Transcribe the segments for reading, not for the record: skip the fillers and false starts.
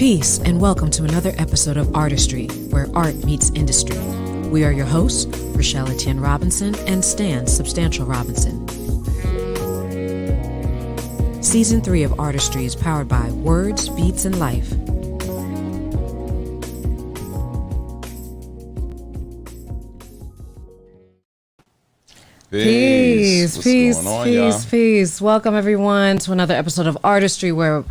Peace and welcome to another episode of ARTdustry, where art meets industry. We are your hosts, Rachelle Etienne-Robinson and Stan Substantial Robinson. Season 3 of ARTdustry is powered by Words, Beats, and Life. Peace. Welcome everyone to another episode of ARTdustry, where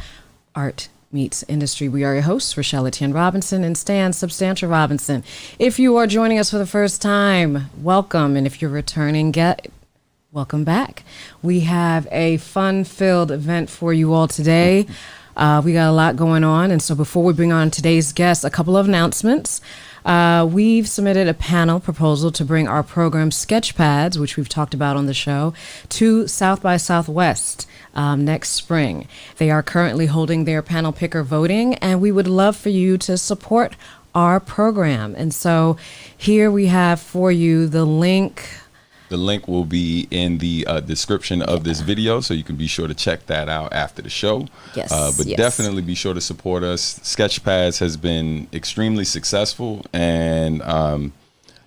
art meets industry. We are your hosts, Rachelle Etienne-Robinson and Stan Substantial Robinson. If you are joining us for the first time, welcome. And if you're returning, welcome back. We have a fun-filled event for you all today. We got a lot going on. And so before we bring on today's guest, a couple of announcements. We've submitted a panel proposal to bring our program Sketchpads, which we've talked about on the show, to South by Southwest next spring. They are currently holding their panel picker voting, and we would love for you to support our program. And so here we have for you the link. The link will be in the description of this video, so you can be sure to check that out after the show. Yes. Definitely be sure to support us. Sketchpads has been extremely successful, and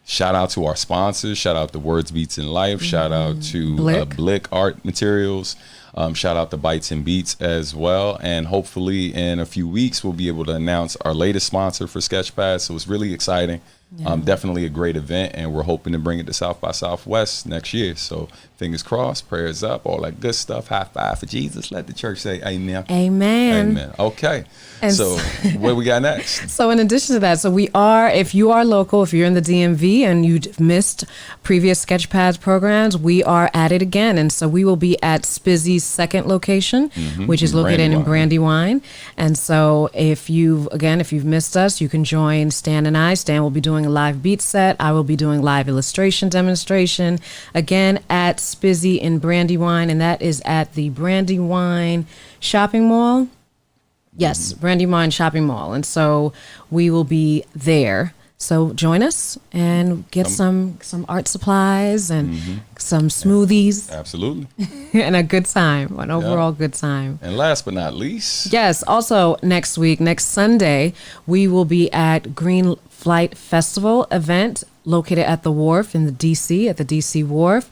shout out to our sponsors. Shout out to Words, Beats, and Life. Shout out to Blick Art Materials. Shout out to Bites and Beats as well. And hopefully in a few weeks, we'll be able to announce our latest sponsor for Sketchpads. So it's really exciting. Yeah. Definitely a great event, and we're hoping to bring it to South by Southwest next year. So fingers crossed, prayers up, all that good stuff. High five for Jesus. Let the church say amen. Amen. Amen. Okay. And so what we got next? So in addition to that, if you are local, if you're in the DMV and you missed previous Sketchpads programs, we are at it again. And so we will be at Spizzy's second location, which is located in Brandywine. And so if you've missed us, you can join Stan and I. Stan will be doing a live beat set. I will be doing live illustration demonstration, again at Spizzy in Brandywine, and that is at the Brandywine Shopping Mall. Yes, Brandywine Shopping Mall. And so we will be there. So join us and get some art supplies and some smoothies. Absolutely. And a good time, an overall good time. And last but not least. Yes, also next Sunday, we will be at Green Flight Festival event located at the Wharf in the DC, at the DC Wharf,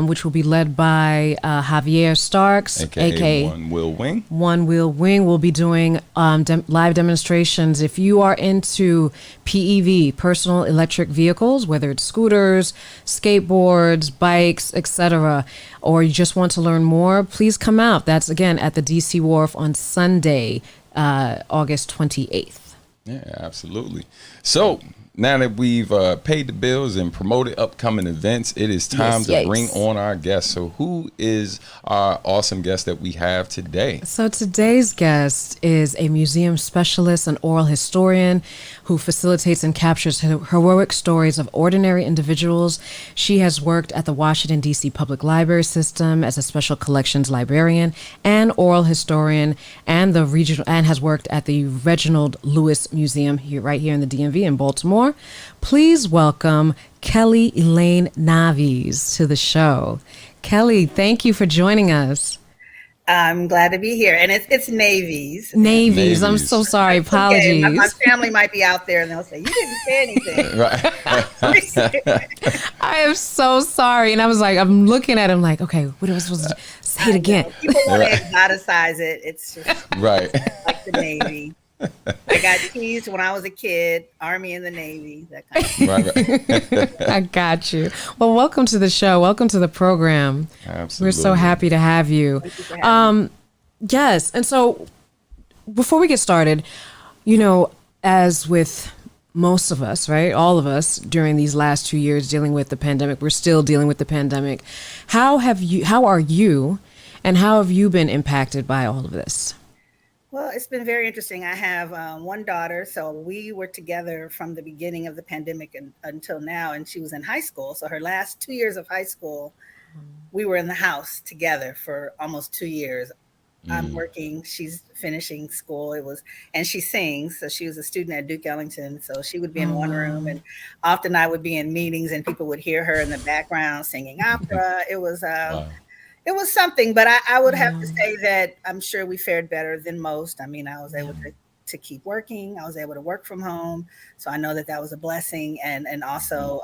which will be led by Javier Starks, aka One Wheel Wing. One Wheel Wing will be doing live demonstrations. If you are into PEV, personal electric vehicles, whether it's scooters, skateboards, bikes, etc., or you just want to learn more, please come out. That's again at the DC Wharf on Sunday, August 28th. Yeah, absolutely. So now that we've paid the bills and promoted upcoming events, it is time to bring on our guest. So who is our awesome guest that we have today? So today's guest is a museum specialist and oral historian who facilitates and captures heroic stories of ordinary individuals. She has worked at the Washington, D.C. Public Library System as a special collections librarian and oral historian, and has worked at the Reginald Lewis Museum right here in the DMV in Baltimore. Please welcome Kelly Elaine Navies to the show. Kelly, thank you for joining us. I'm glad to be here. And it's Navies. Navies. I'm so sorry. Apologies. Okay. My family might be out there and they'll say, you didn't say anything. Right. I am so sorry. And I was like, I'm looking at him like, okay, what am I supposed to say it again? People want to exoticize it. It's just right. Like the Navy. I got teased when I was a kid, Army and the Navy, that kind of thing. Right. I got you. Well, welcome to the show. Welcome to the program. Absolutely. We're so happy to have you. Thank you for having me. Yes. And so before we get started, as with most of us, right? All of us during these last 2 years dealing with the pandemic, we're still dealing with the pandemic. How are you and how have you been impacted by all of this? Well, it's been very interesting. I have one daughter, so we were together from the beginning of the pandemic until now, and she was in high school. So her last 2 years of high school, we were in the house together for almost 2 years. I'm working, she's finishing school. And she sings. So she was a student at Duke Ellington. So she would be in one room, and often I would be in meetings and people would hear her in the background singing opera. It was it was something, but I would have to say that I'm sure we fared better than most. I mean, I was able to keep working. I was able to work from home. So I know that that was a blessing. And also,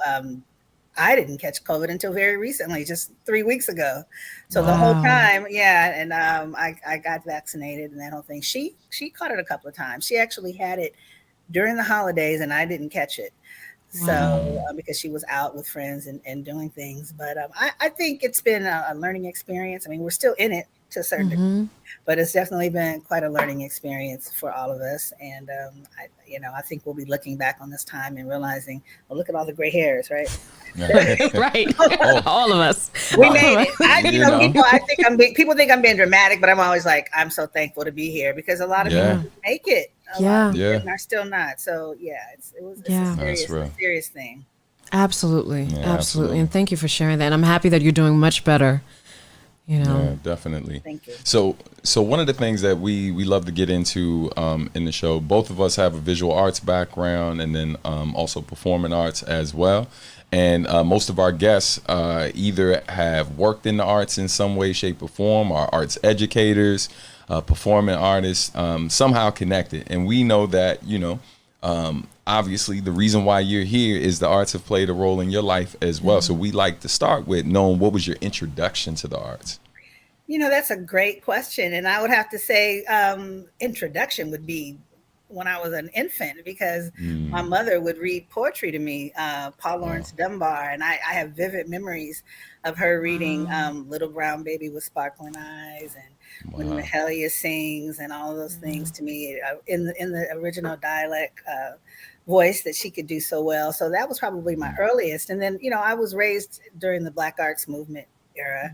I didn't catch COVID until very recently, just 3 weeks ago. So the whole time, yeah. And I got vaccinated and that whole thing. She caught it a couple of times. She actually had it during the holidays and I didn't catch it. So because she was out with friends and doing things. But I think it's been a learning experience. I mean, we're still in it to a certain degree, but it's definitely been quite a learning experience for all of us. And I think we'll be looking back on this time and realizing, well, look at all the gray hairs, right? Right. All of us. We made it. People think I'm being dramatic, but I'm always like, I'm so thankful to be here because a lot of people didn't make it. A lot of people are still not. So it's a serious thing. Absolutely. Absolutely. And thank you for sharing that. And I'm happy that you're doing much better. Yeah, definitely. Thank you. So one of the things that we love to get into in the show, both of us have a visual arts background and then also performing arts as well. And most of our guests either have worked in the arts in some way, shape, or form, are arts educators, performing artists, somehow connected. And we know that, obviously the reason why you're here is the arts have played a role in your life as well. So we like to start with knowing what was your introduction to the arts? That's a great question. And I would have to say introduction would be when I was an infant because my mother would read poetry to me, Paul Laurence Dunbar. And I have vivid memories of her reading Little Brown Baby with Sparkling Eyes and When Mahalia Sings and all of those things to me in the original dialect voice that she could do so well. So that was probably my earliest. And then, I was raised during the Black Arts Movement era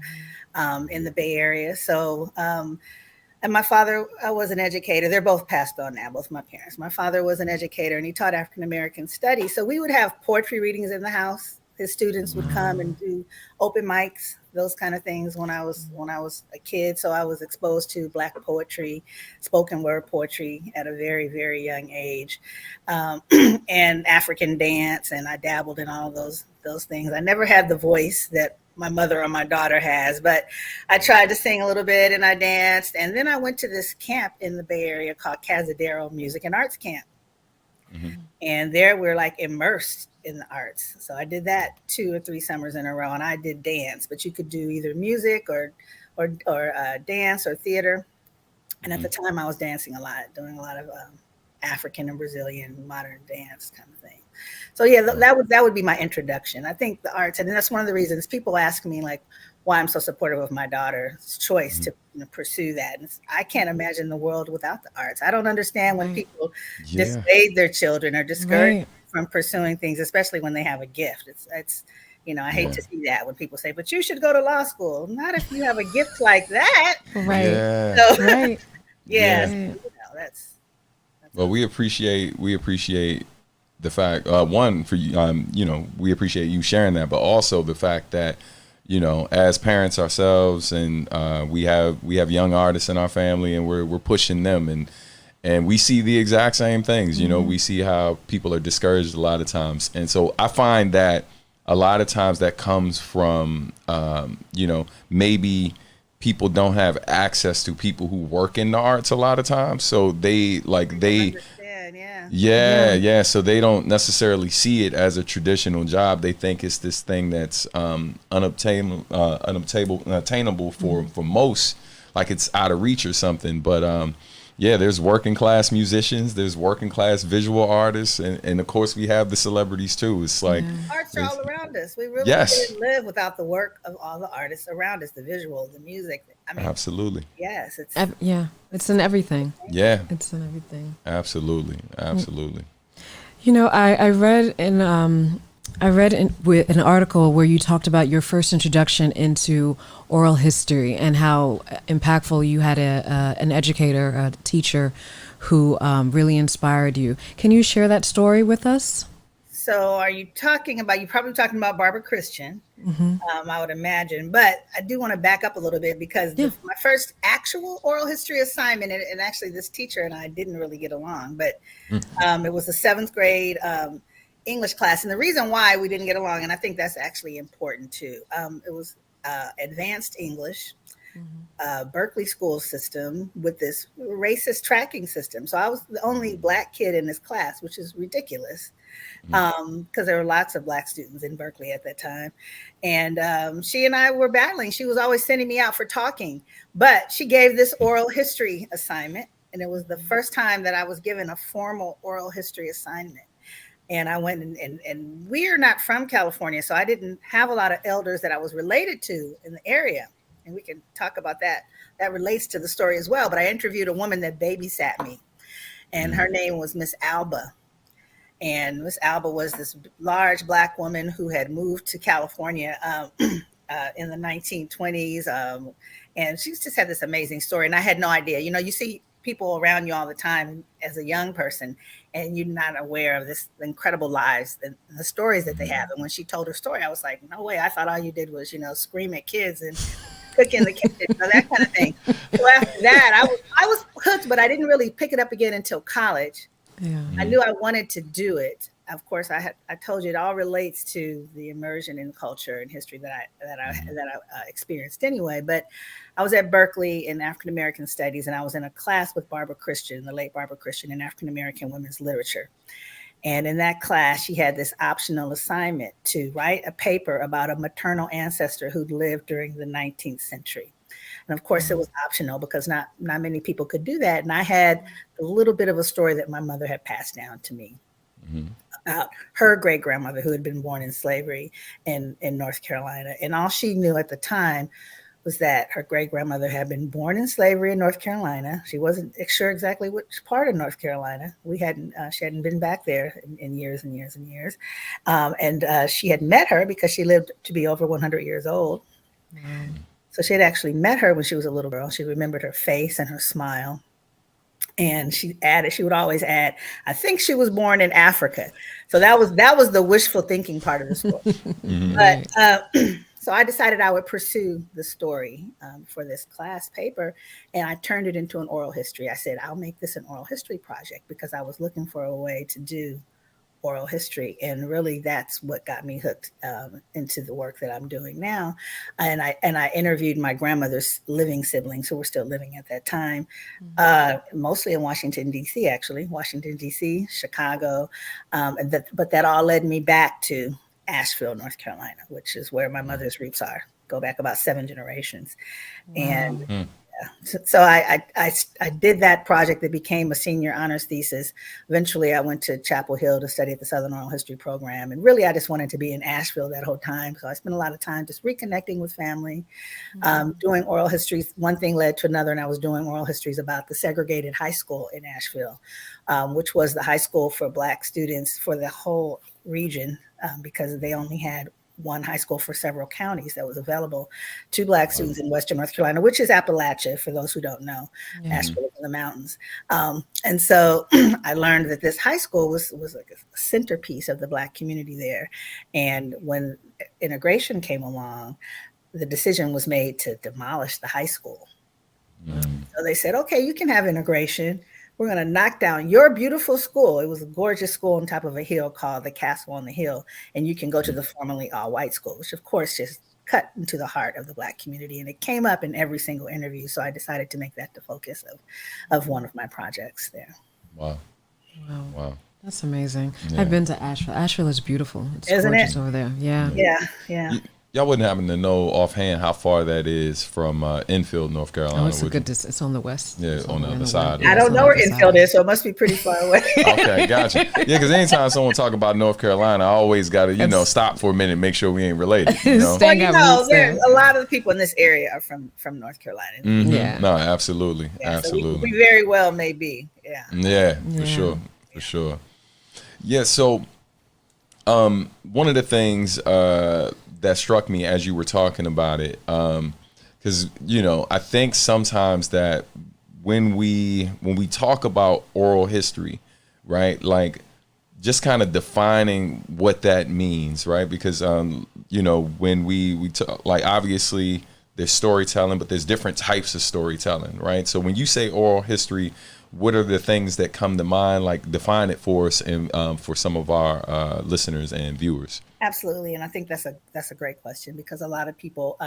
in the Bay Area. So, and my father was an educator. They're both passed on now, both my parents. My father was an educator and he taught African-American studies. So we would have poetry readings in the house. His students would come and do open mics, those kind of things when I was a kid. So I was exposed to Black poetry, spoken word poetry at a very, very young age, and African dance. And I dabbled in all of those things. I never had the voice that my mother or my daughter has, but I tried to sing a little bit and I danced. And then I went to this camp in the Bay Area called Cazadero Music and Arts Camp. And there we're like immersed in the arts. So I did that 2 or 3 summers in a row and I did dance, but you could do either music or dance or theater. And at the time I was dancing a lot, doing a lot of African and Brazilian modern dance kind of thing. So that would be my introduction. I think the arts, and that's one of the reasons people ask me like why I'm so supportive of my daughter's choice to pursue that. And I can't imagine the world without the arts. I don't understand when people dissuade their children or discourage from pursuing things, especially when they have a gift. It's I hate to see that when people say, but you should go to law school. Not if you have a gift like that. Right. Yeah. So, that's well, we appreciate the fact, one, for you, we appreciate you sharing that, but also the fact that, as parents ourselves, and we have young artists in our family, and we're pushing them, and we see the exact same things. We see how people are discouraged a lot of times, and so I find that a lot of times that comes from, maybe people don't have access to people who work in the arts a lot of times, so they so they don't necessarily see it as a traditional job. They think it's this thing that's unobtainable for most, like it's out of reach or something. But there's working class musicians, there's working class visual artists, and of course we have the celebrities too. It's like arts are all around us. We really couldn't live without the work of all the artists around us, the visual, the music. I mean, absolutely. Yes, it's it's in everything. Yeah, it's in everything. Absolutely. I read in with an article where you talked about your first introduction into oral history and how impactful you had an educator, a teacher who really inspired you. Can you share that story with us? So you're probably talking about Barbara Christian, I would imagine. But I do want to back up a little bit because my first actual oral history assignment, and actually this teacher and I didn't really get along, but it was a 7th grade English class. And the reason why we didn't get along, and I think that's actually important too, it was advanced English. Berkeley school system with this racist tracking system. So I was the only Black kid in this class, which is ridiculous, because there were lots of Black students in Berkeley at that time. And she and I were battling. She was always sending me out for talking, but she gave this oral history assignment. And it was the first time that I was given a formal oral history assignment. And I went and we're not from California, so I didn't have a lot of elders that I was related to in the area. And we can talk about that. That relates to the story as well. But I interviewed a woman that babysat me, and her name was Miss Alba. And Miss Alba was this large Black woman who had moved to California in the 1920s. And she just had this amazing story. And I had no idea. You know, you see people around you all the time as a young person, and you're not aware of this incredible lives and the stories that they have. And when she told her story, I was like, no way. I thought all you did was, you know, scream at kids and cook in the kitchen, you know, that kind of thing. So after that, I was hooked, but I didn't really pick it up again until college. Yeah. I knew I wanted to do it. Of course, I told you it all relates to the immersion in culture and history that I experienced anyway. But I was at Berkeley in African American Studies, and I was in a class with Barbara Christian, the late Barbara Christian, in African American women's literature. And in that class, she had this optional assignment to write a paper about a maternal ancestor who'd lived during the 19th century. And of course, it was optional because not many people could do that. And I had a little bit of a story that my mother had passed down to me about her great grandmother who had been born in slavery in North Carolina. And all she knew at the time was that her great grandmother had been born in slavery in North Carolina. She wasn't sure exactly which part of North Carolina. She hadn't been back there in years and years and years. And she had met her because she lived to be over 100 years old. So she had actually met her when she was a little girl. She remembered her face and her smile. And she would always add, I think she was born in Africa. So that was the wishful thinking part of the story. But so I decided I would pursue the story for this class paper, and I turned it into an oral history. I said, I'll make this an oral history project because I was looking for a way to do oral history. And really that's what got me hooked into the work that I'm doing now. And I interviewed my grandmother's living siblings who were still living at that time, mostly in Washington, D.C., actually, Washington, D.C., Chicago. But that all led me back to Asheville, North Carolina, which is where my mother's roots are, go back about 7 generations. Wow. And so I did that project that became a senior honors thesis. Eventually, I went to Chapel Hill to study at the Southern Oral History program. And really, I just wanted to be in Asheville that whole time. So I spent a lot of time just reconnecting with family, doing oral histories. One thing led to another, and I was doing oral histories about the segregated high school in Asheville, which was the high school for Black students for the whole region, because they only had one high school for several counties that was available to Black students in Western North Carolina, which is Appalachia, for those who don't know. Asheville is in the mountains. And so I learned that this high school was like a centerpiece of the Black community there. And when integration came along, the decision was made to demolish the high school. So they said, okay, you can have integration. We're going to knock down your beautiful school. It was a gorgeous school on top of a hill called the Castle on the Hill. And you can go to the formerly all-white school, which of course just cut into the heart of the Black community. And it came up in every single interview. So I decided to make that the focus of one of my projects there. Wow. That's amazing. Yeah. I've been to Asheville. Asheville is beautiful. It's Isn't gorgeous it? Over there. Yeah. Y'all wouldn't happen to know offhand how far that is from Enfield, North Carolina? Oh, it's a good distance. It's on the west. Yeah, on the other side. I don't know where Enfield is, so it must be pretty far away. Okay, gotcha. Yeah, because anytime someone talk about North Carolina, I always got to, stop for a minute, make sure we ain't related. Well, there's a lot of the people in this area are from North Carolina. Mm-hmm. Yeah. No, absolutely. Yeah, absolutely. So we very well may be. Yeah. Yeah, for sure. For sure. Yeah, so one of the things that struck me as you were talking about it, because I think sometimes that when we talk about oral history, right, like just kind of defining what that means, right? Because when we talk, like obviously there's storytelling, but there's different types of storytelling, right? So when you say oral history, what are the things that come to mind? Like, define it for us and for some of our listeners and viewers. Absolutely, and I think that's a great question, because a lot of people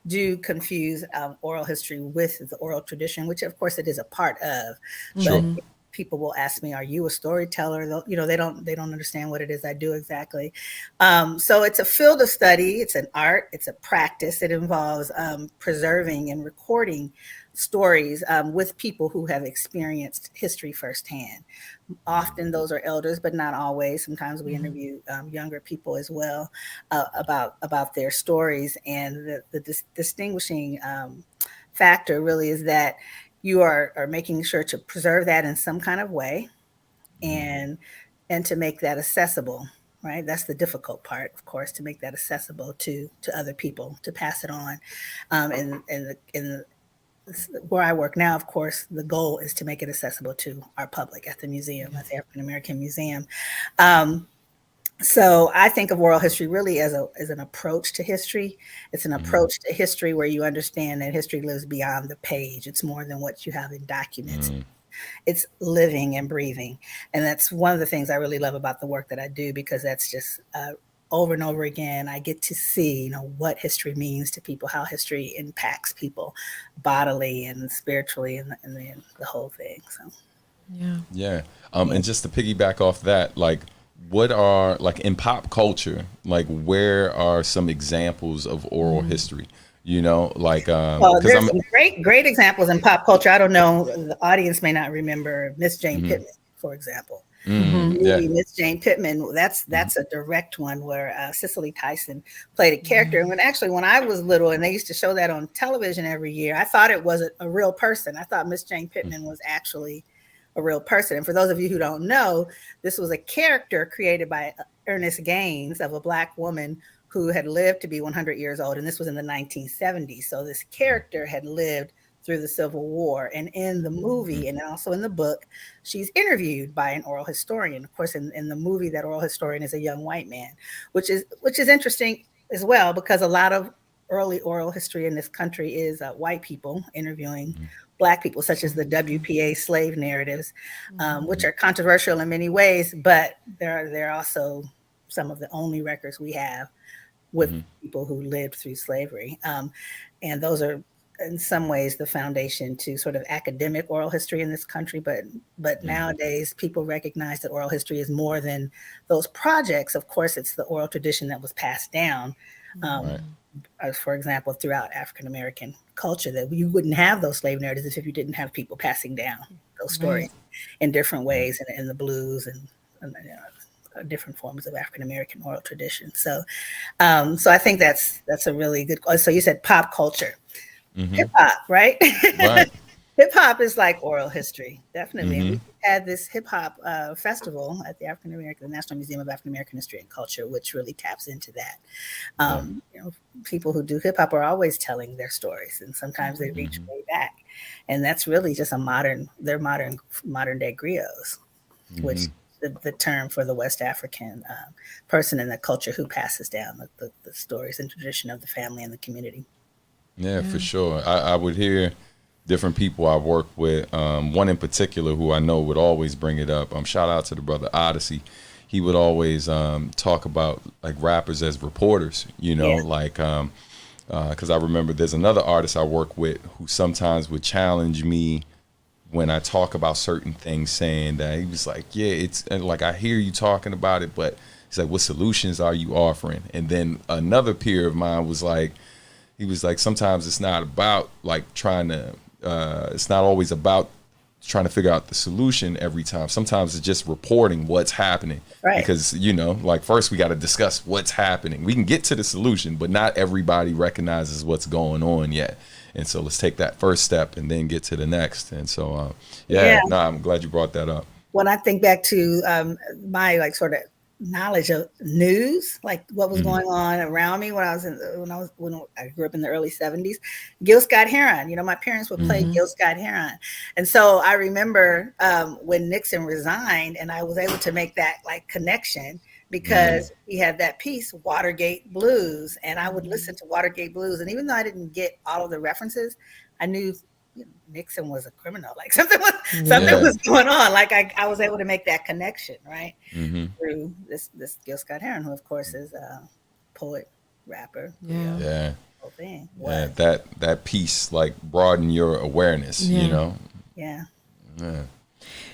do confuse oral history with the oral tradition, which of course it is a part of. Sure. But people will ask me, "Are you a storyteller?" They don't understand what it is I do exactly. So it's a field of study. It's an art. It's a practice. It involves preserving and recording stories with people who have experienced history firsthand. Often those are elders, but not always. Sometimes we interview younger people as well about their stories. And the distinguishing factor really is that you are making sure to preserve that in some kind of way, and to make that accessible. Right, that's the difficult part, of course, to make that accessible to other people, to pass it on. In where I work now, of course, the goal is to make it accessible to our public at the museum, at the African American Museum. So I think of oral history really as an approach to history. It's an approach to history where you understand that history lives beyond the page. It's more than what you have in documents. It's living and breathing. And that's one of the things I really love about the work that I do, because that's just over and over again, I get to see, what history means to people, how history impacts people bodily and spiritually, and the whole thing. So, yeah. And just to piggyback off that, like, what are, like, in pop culture, like, where are some examples of oral history? Like, well, there's some great examples in pop culture. I don't know, the audience may not remember Miss Jane Pittman, for example. Miss Jane Pittman, that's a direct one where Cicely Tyson played a character. And when I was little and they used to show that on television every year, I thought it was a real person. I thought Miss Jane Pittman was actually a real person. And for those of you who don't know, this was a character created by Ernest Gaines, of a Black woman who had lived to be 100 years old. And this was in the 1970s. So this character had lived through the Civil War. And in the movie, and also in the book, she's interviewed by an oral historian. Of course, in the movie, that oral historian is a young white man, which is interesting as well, because a lot of early oral history in this country is white people interviewing Black people, such as the WPA slave narratives, which are controversial in many ways, but they're also some of the only records we have with people who lived through slavery. And those are, in some ways, the foundation to sort of academic oral history in this country. But nowadays, people recognize that oral history is more than those projects. Of course, it's the oral tradition that was passed down, for example, throughout African American culture, that you wouldn't have those slave narratives if you didn't have people passing down those stories in different ways, in the blues and different forms of African American oral tradition. So I think that's a really good. So you said pop culture. Hip hop, right? Right. Hip hop is like oral history, definitely. We had this hip hop festival at the National Museum of African American History and Culture, which really taps into that. People who do hip hop are always telling their stories, and sometimes they reach way back, and that's really just modern day griots, which the term for the West African person in the culture who passes down the stories and tradition of the family and the community. Yeah, for sure. I would hear different people I work with. One in particular who I know would always bring it up. Shout out to the brother Odyssey. He would always talk about, like, rappers as reporters, like, because I remember there's another artist I work with who sometimes would challenge me when I talk about certain things, saying that he was like, yeah, it's like, I hear you talking about it, but he's like, what solutions are you offering? And then another peer of mine was like, he was like, sometimes it's not about, like, it's not always about trying to figure out the solution every time. Sometimes it's just reporting what's happening. Right. Because, like, first we got to discuss what's happening. We can get to the solution, but not everybody recognizes what's going on yet. And so let's take that first step and then get to the next. And so, I'm glad you brought that up. When I think back to my, like, sort of knowledge of news, like what was going on around me when I grew up in the early 70s, Gil Scott-Heron, my parents would play Gil Scott-Heron. And so I remember when Nixon resigned, and I was able to make that, like, connection. because he had that piece, Watergate Blues. And I would listen to Watergate Blues. And even though I didn't get all of the references, I knew Nixon was a criminal. Like something was going on. Like I was able to make that connection, right? Through this Gil Scott-Heron, who of course is a poet, rapper. Whole thing. That piece like broaden your awareness, you know.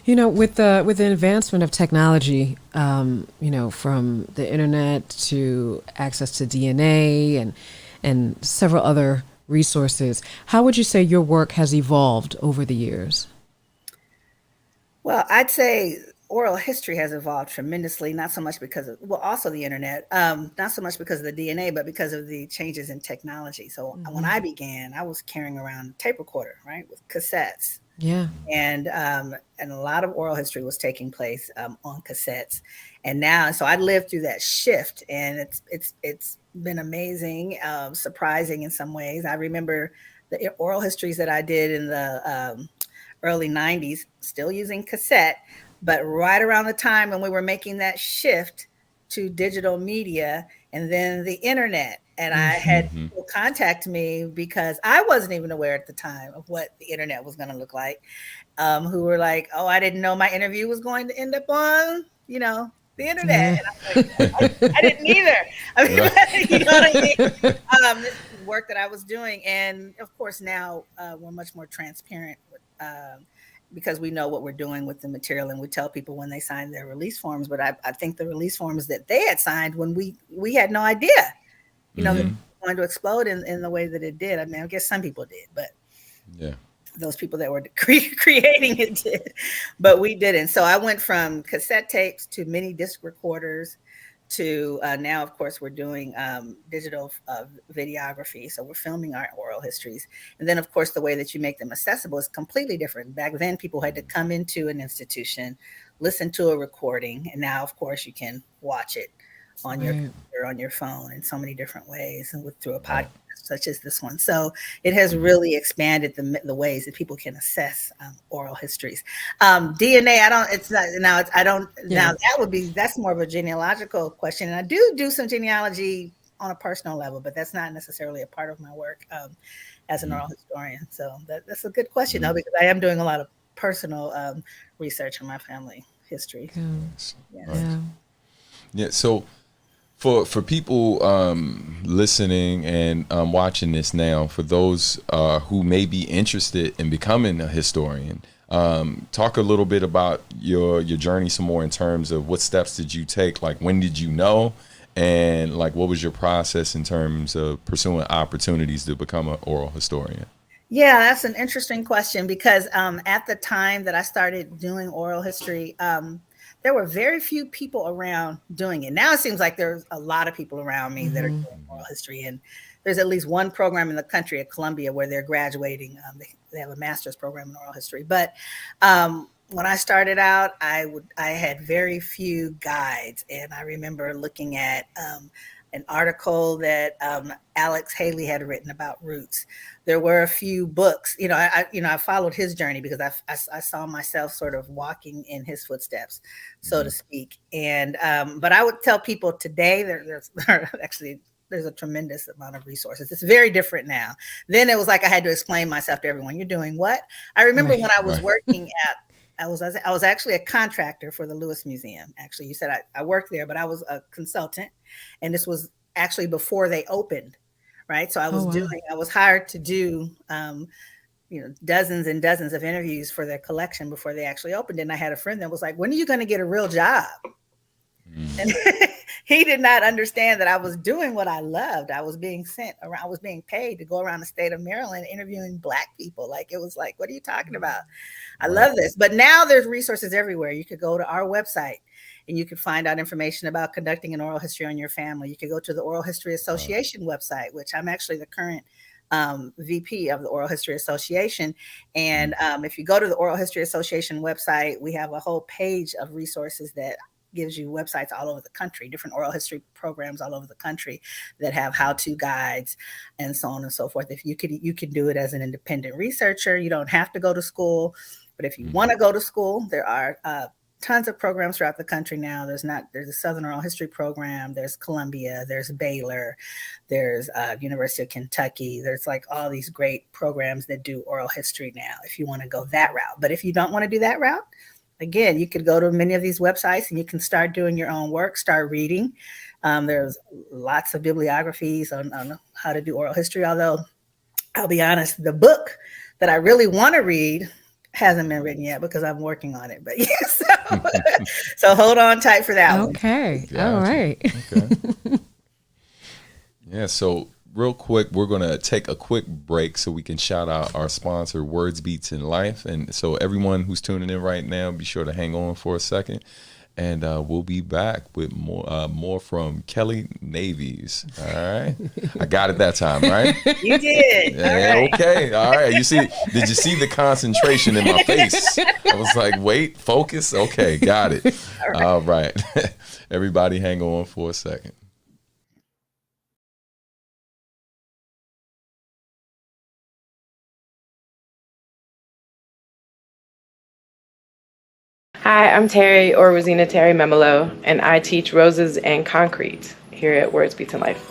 You know, with the advancement of technology, you know, from the internet to access to DNA and several other resources, how would you say your work has evolved over the years? Well, I'd say oral history has evolved tremendously, not so much because of, well, also the internet, not so much because of the DNA, but because of the changes in technology. So when I began, I was carrying around a tape recorder, right, with cassettes. And a lot of oral history was taking place on cassettes. And now, so I lived through that shift, and it's been amazing, surprising in some ways. I remember the oral histories that I did in the early 90s, still using cassette, but right around the time when we were making that shift to digital media and then the internet. And I had people contact me because I wasn't even aware at the time of what the internet was going to look like, who were like, oh, I didn't know my interview was going to end up on, you know, the internet. And I'm like, I didn't either. I mean, you know what I mean? This is work that I was doing. And of course, now we're much more transparent because we know what we're doing with the material, and we tell people when they sign their release forms. But I think the release forms that they had signed when we had no idea, you know, that it was going to explode in the way that it did. I mean, I guess some people did, but those people that were creating it did, but we didn't. So I went from cassette tapes to mini disc recorders to now, of course, we're doing digital videography. So we're filming our oral histories. And then, of course, the way that you make them accessible is completely different. Back then, people had to come into an institution, listen to a recording. And now, of course, you can watch it on your computer, on your phone in so many different ways, and through a podcast such as this one. So it has really expanded the ways that people can assess oral histories. DNA, now that's more of a genealogical question. And I do some genealogy on a personal level, but that's not necessarily a part of my work as an oral historian. So that's a good question though, because I am doing a lot of personal research on my family history. So for people listening and watching this now, for those who may be interested in becoming a historian, talk a little bit about your journey some more in terms of what steps did you take? Like, when did you know? And like, what was your process in terms of pursuing opportunities to become an oral historian? Yeah, that's an interesting question, because at the time that I started doing oral history, there were very few people around doing it. Now it seems like there's a lot of people around me that are doing oral history, and there's at least one program in the country at Columbia where they're graduating. They have a master's program in oral history. But when I started out, I had very few guides, and I remember looking at an article that Alex Haley had written about roots. There were a few books. I followed his journey because I saw myself sort of walking in his footsteps, so to speak. And but I would tell people today there's a tremendous amount of resources. It's very different now. Then it was like I had to explain myself to everyone. You're doing what? I remember when I was working at. I was actually a contractor for the Lewis Museum. Actually, you said I worked there, but I was a consultant, and this was actually before they opened, right? So I was hired to do, dozens and dozens of interviews for their collection before they actually opened. And I had a friend that was like, "When are you going to get a real job?" And he did not understand that I was doing what I loved. I was being sent around. I was being paid to go around the state of Maryland interviewing Black people. Like, it was like, what are you talking about? I love this. But now there's resources everywhere. You could go to our website and you could find out information about conducting an oral history on your family. You could go to the Oral History Association website, which I'm actually the current VP of the Oral History Association. And if you go to the Oral History Association website, we have a whole page of resources that gives you websites all over the country, different oral history programs all over the country that have how-to guides and so on and so forth. If you can do it as an independent researcher, you don't have to go to school. But if you want to go to school, there are tons of programs throughout the country now. There's a Southern Oral History program. There's Columbia. There's Baylor. There's University of Kentucky. There's like all these great programs that do oral history now, if you want to go that route. But if you don't want to do that route, again, you could go to many of these websites and you can start doing your own work, start reading. There's lots of bibliographies on how to do oral history, although I'll be honest, the book that I really want to read hasn't been written yet because I'm working on it. But yes, so hold on tight for that one. Okay. Gotcha. All right. Okay. Yeah. So real quick, we're going to take a quick break so we can shout out our sponsor, Words, Beats, and Life. And so everyone who's tuning in right now, be sure to hang on for a second. And we'll be back with more from Kelly Navies. All right, I got it that time, right? You did. Yeah, all right. Okay, all right. Did you see the concentration in my face? I was like, wait, focus. Okay, got it. All right. Everybody, hang on for a second. Hi, I'm Terry, or Rosina Terry Memolo, and I teach Roses and Concrete here at Words, Beats, and Life.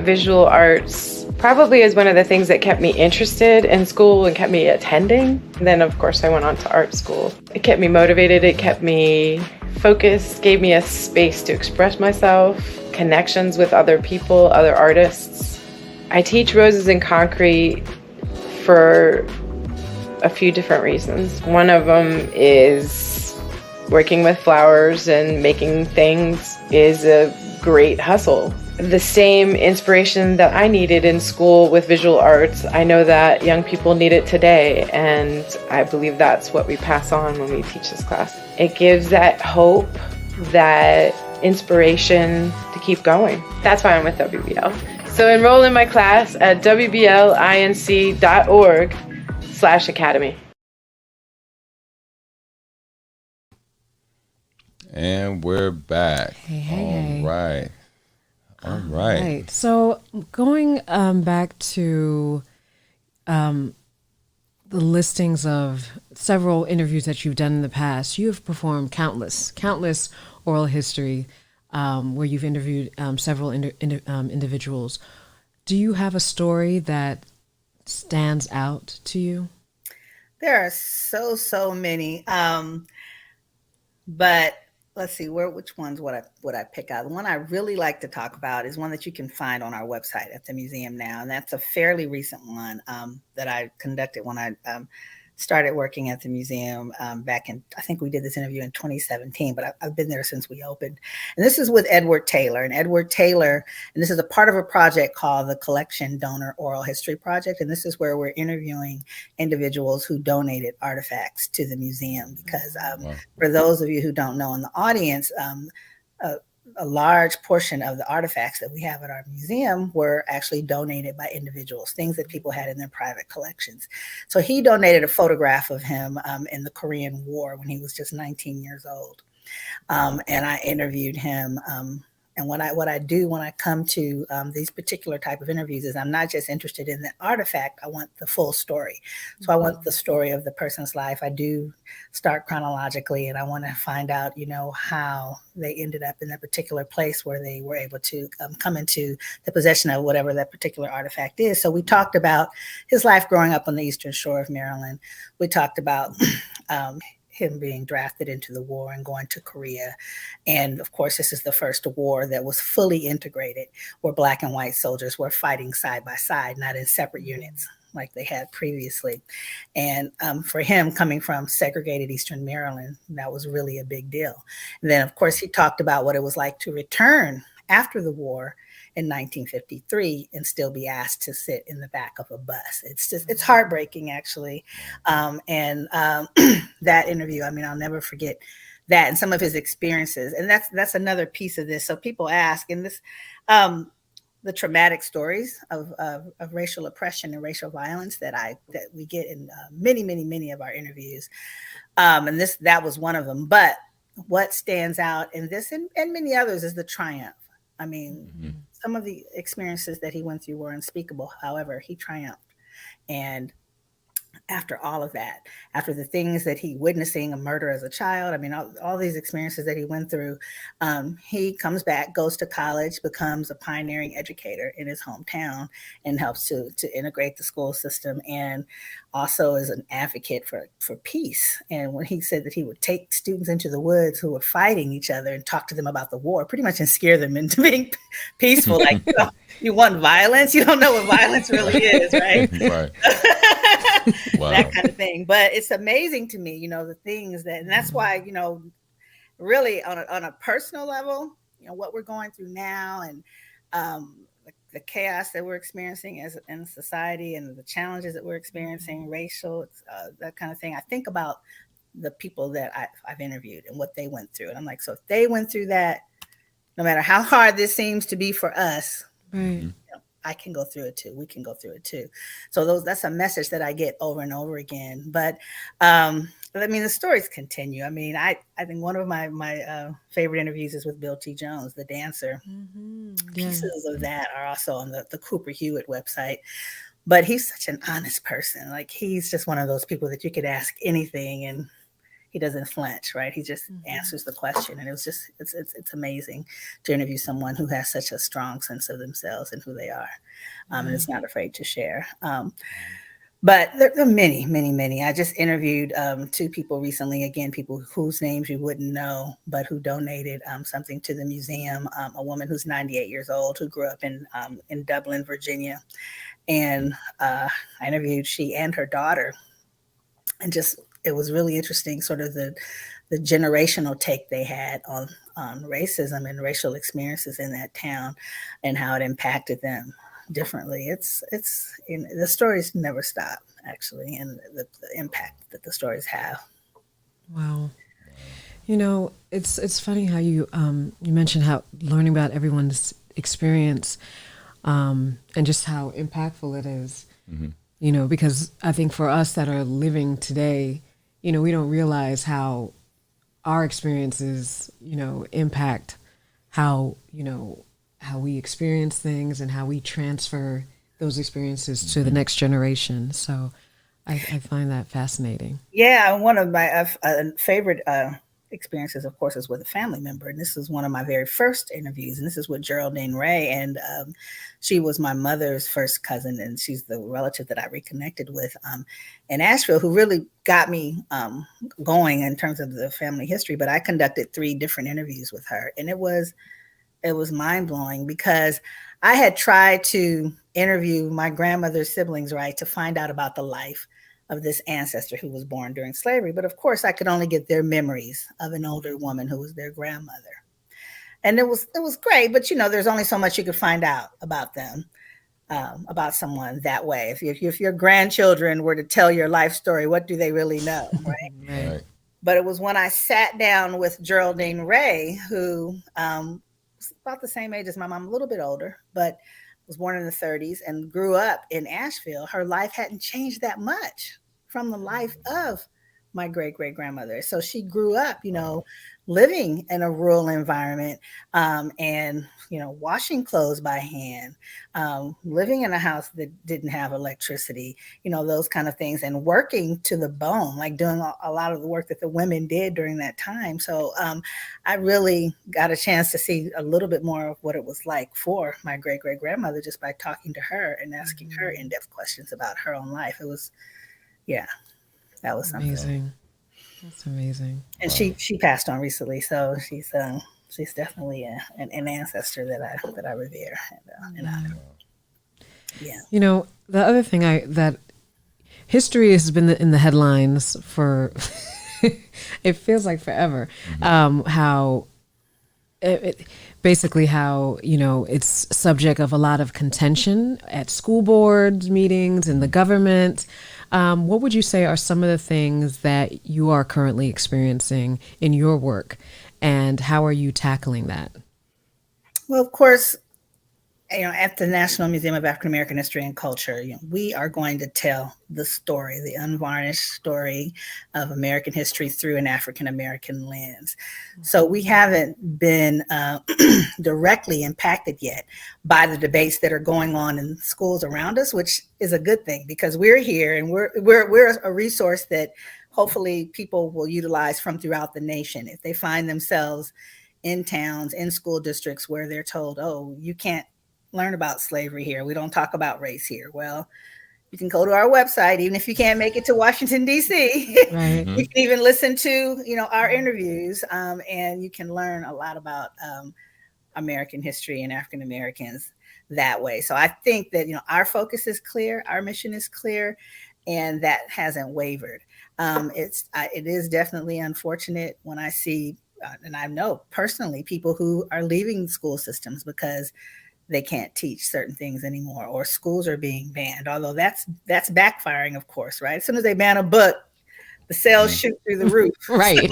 Visual arts probably is one of the things that kept me interested in school and kept me attending. And then, of course, I went on to art school. It kept me motivated, it kept me focused, gave me a space to express myself, connections with other people, other artists. I teach Roses and Concrete for a few different reasons. One of them is working with flowers and making things is a great hustle. The same inspiration that I needed in school with visual arts, I know that young people need it today, and I believe that's what we pass on when we teach this class. It gives that hope, that inspiration to keep going. That's why I'm with WBL. So enroll in my class at wblinc.org/academy. And we're back. Hey. All right. So going back to the listings of several interviews that you've done in the past, you have performed countless oral history where you've interviewed several individuals. Do you have a story that stands out to you? There are so many. But let's see, which ones would I pick out? The one I really like to talk about is one that you can find on our website at the museum now, and that's a fairly recent one that I conducted when I started working at the museum back in, I think we did this interview in 2017, but I've been there since we opened. And this is with Edward Taylor. And Edward Taylor, and this is a part of a project called the Collection Donor Oral History Project. And this is where we're interviewing individuals who donated artifacts to the museum. Because for those of you who don't know in the audience, a large portion of the artifacts that we have at our museum were actually donated by individuals, things that people had in their private collections. So he donated a photograph of him in the Korean War when he was just 19 years old. And I interviewed him. And what I do when I come to these particular type of interviews is I'm not just interested in the artifact, I want the full story. So I want the story of the person's life. I do start chronologically, and I want to find out, how they ended up in that particular place where they were able to come into the possession of whatever that particular artifact is. So we talked about his life growing up on the Eastern Shore of Maryland. We talked about him being drafted into the war and going to Korea. And of course, this is the first war that was fully integrated, where Black and white soldiers were fighting side by side, not in separate units like they had previously. And for him, coming from segregated Eastern Maryland, that was really a big deal. And then, of course, he talked about what it was like to return after the war in 1953 and still be asked to sit in the back of a bus. It's heartbreaking, actually. That interview, I'll never forget that and some of his experiences. And that's another piece of this. So people ask, and this, the traumatic stories of racial oppression and racial violence that we get in many of our interviews. And that was one of them. But what stands out in this and many others is the triumph. Some of the experiences that he went through were unspeakable. However, he triumphed. And after all of that, after the things that he witnessing a murder as a child, I mean, all these experiences that he went through, he comes back, goes to college, becomes a pioneering educator in his hometown, and helps to integrate the school system, and also is an advocate for peace. And when he said that he would take students into the woods who were fighting each other and talk to them about the war, pretty much, and scare them into being peaceful. Like, you want violence? You don't know what violence really is, right? Right. Wow. That kind of thing. But it's amazing to me, the things that, and that's why, really on a personal level, what we're going through now, and the chaos that we're experiencing in society, and the challenges that we're experiencing, racial, that kind of thing. I think about the people that I've interviewed and what they went through. And I'm like, so if they went through that, no matter how hard this seems to be for us, Right. I can go through it too. We can go through it too. So that's a message that I get over and over again. But the stories continue. I mean, I think one of my favorite interviews is with Bill T. Jones, the dancer. Mm-hmm. Yeah. Pieces of that are also on the Cooper Hewitt website. But he's such an honest person. Like, he's just one of those people that you could ask anything and he doesn't flinch, right? He just answers the question. And it's amazing to interview someone who has such a strong sense of themselves and who they are, and is not afraid to share. But there are many, many, many. I just interviewed 2 people recently, again, people whose names you wouldn't know, but who donated something to the museum. A woman who's 98 years old, who grew up in Dublin, Virginia. And I interviewed she and her daughter, and just, it was really interesting, sort of the generational take they had on racism and racial experiences in that town, and how it impacted them differently. The stories never stop, actually, and the impact that the stories have. Wow. It's funny how you mentioned how learning about everyone's experience, and just how impactful it is. Mm-hmm. Because I think for us that are living today, we don't realize how our experiences, impact how we experience things and how we transfer those experiences to the next generation. So I find that fascinating. Yeah, one of my favorite experiences, of course, is with a family member. And this is one of my very first interviews. And this is with Geraldine Ray. And she was my mother's first cousin. And she's the relative that I reconnected with in Asheville, who really got me going in terms of the family history. But I conducted 3 different interviews with her. And it was mind blowing, because I had tried to interview my grandmother's siblings, right, to find out about the life of this ancestor who was born during slavery. But of course, I could only get their memories of an older woman who was their grandmother. And it was great, but there's only so much you could find out about them, about someone that way. If your grandchildren were to tell your life story, what do they really know, right? Right. But it was when I sat down with Geraldine Ray, who was about the same age as my mom, a little bit older, but was born in the 30s and grew up in Asheville. Her life hadn't changed that much from the life of my great-great-grandmother. So she grew up, living in a rural environment, and, washing clothes by hand, living in a house that didn't have electricity, those kind of things, and working to the bone, like doing a lot of the work that the women did during that time. So I really got a chance to see a little bit more of what it was like for my great-great-grandmother just by talking to her and asking her in-depth questions about her own life. It was, that was something. Amazing. That's amazing. And she passed on recently, so she's definitely an ancestor that I revere and honor. Yeah. The other thing that history has been in the headlines for it feels like forever. How basically how it's subject of a lot of contention at school boards meetings and the government. What would you say are some of the things that you are currently experiencing in your work, and how are you tackling that? Well, of course, at the National Museum of African American History and Culture, we are going to tell the story, the unvarnished story of American history through an African American lens. So we haven't been directly impacted yet by the debates that are going on in schools around us, which is a good thing because we're here and we're a resource that hopefully people will utilize from throughout the nation if they find themselves in towns, in school districts where they're told, oh, you can't learn about slavery here. We don't talk about race here. Well, you can go to our website, even if you can't make it to Washington, D.C. Right. You can even listen to, our interviews, and you can learn a lot about American history and African Americans that way. So I think that, our focus is clear, our mission is clear, and that hasn't wavered. It is definitely unfortunate when I see, and I know personally, people who are leaving school systems because they can't teach certain things anymore, or schools are being banned. Although that's backfiring, of course, right? As soon as they ban a book, the sales shoot through the roof. Right.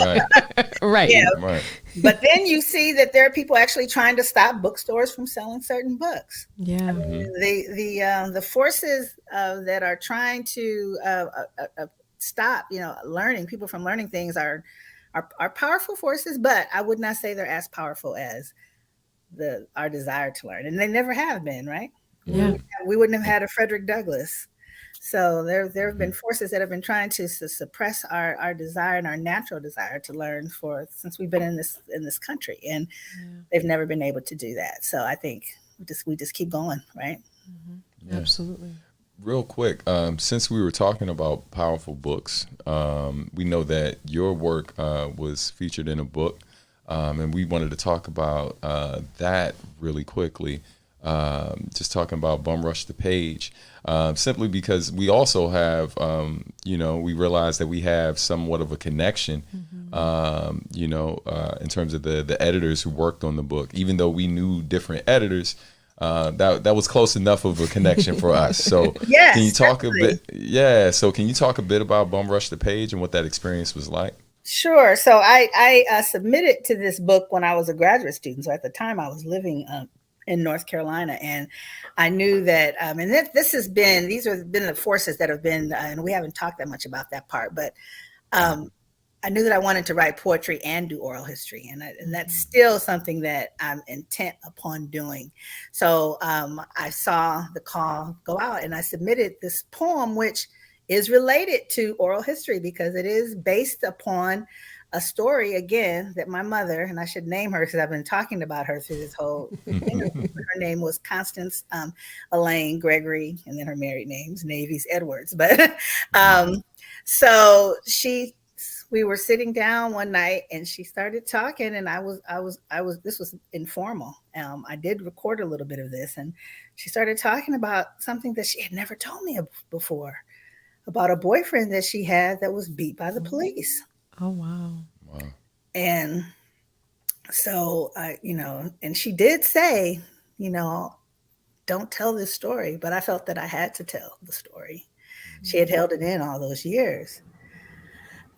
Right. Yeah. Right. But then you see that there are people actually trying to stop bookstores from selling certain books. Yeah. I mean, the forces that are trying to stop, learning people from learning things are powerful forces, but I would not say they're as powerful as our desire to learn, and they never have been, right? Yeah. We wouldn't have had a Frederick Douglass. So there have been forces that have been trying to suppress our desire and our natural desire to learn since we've been in this country, and they've never been able to do that. So I think we just keep going, right? Mm-hmm. Yeah. Absolutely. Real quick, since we were talking about powerful books, we know that your work was featured in a book. And we wanted to talk about that really quickly, just talking about Bum Rush the Page, simply because we also have, we realize that we have somewhat of a connection, in terms of the editors who worked on the book. Even though we knew different editors, that was close enough of a connection for us. So yes, can you talk definitely. a bit? Yeah. So can you talk a bit about Bum Rush the Page and what that experience was like? Sure. So I submitted to this book when I was a graduate student. So at the time I was living in North Carolina, and I knew that, and these have been the forces that have been, and we haven't talked that much about that part, but I knew that I wanted to write poetry and do oral history, and that's still something that I'm intent upon doing. So I saw the call go out, and I submitted this poem, which is related to oral history because it is based upon a story, again, that my mother, and I should name her because I've been talking about her through this whole interview. Her name was Constance Elaine Gregory, and then her married name's Navies Edwards. But so we were sitting down one night and she started talking, and this was informal. I did record a little bit of this, and she started talking about something that she had never told me before, about a boyfriend that she had that was beat by the police. Oh, wow. And so, and she did say, don't tell this story, but I felt that I had to tell the story. She had held it in all those years.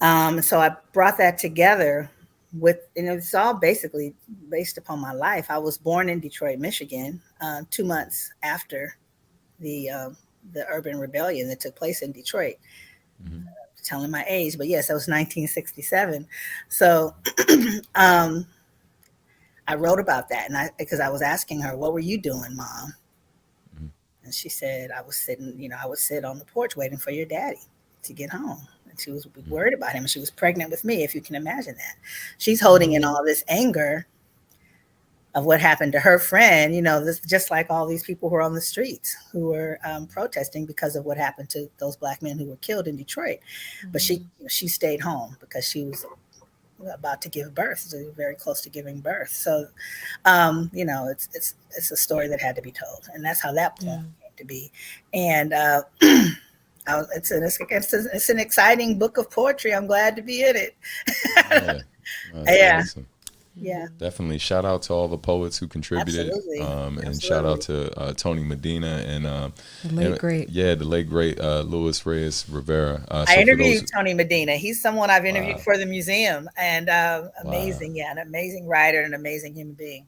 So I brought that together and it's all basically based upon my life. I was born in Detroit, Michigan, 2 months after the urban rebellion that took place in Detroit. Telling my age, but yes, that was 1967. So I wrote about that, because I was asking her, what were you doing, Mom? And she said, I was sitting, I would sit on the porch waiting for your daddy to get home. And she was worried about him. And she was pregnant with me, if you can imagine that. She's holding in all this anger of what happened to her friend, this just like all these people who are on the streets who were protesting because of what happened to those Black men who were killed in Detroit. But she stayed home because she was about to give birth, so very close to giving birth. So, it's a story that had to be told, and that's how that poem came to be. And it's an exciting book of poetry. I'm glad to be in it. Yeah. Awesome. Yeah, definitely. Shout out to all the poets who contributed. Absolutely. And shout out to Tony Medina and the late great Luis Reyes Rivera. I interviewed Tony Medina. He's someone I've interviewed for the museum, and amazing. Yeah, an amazing writer and an amazing human being.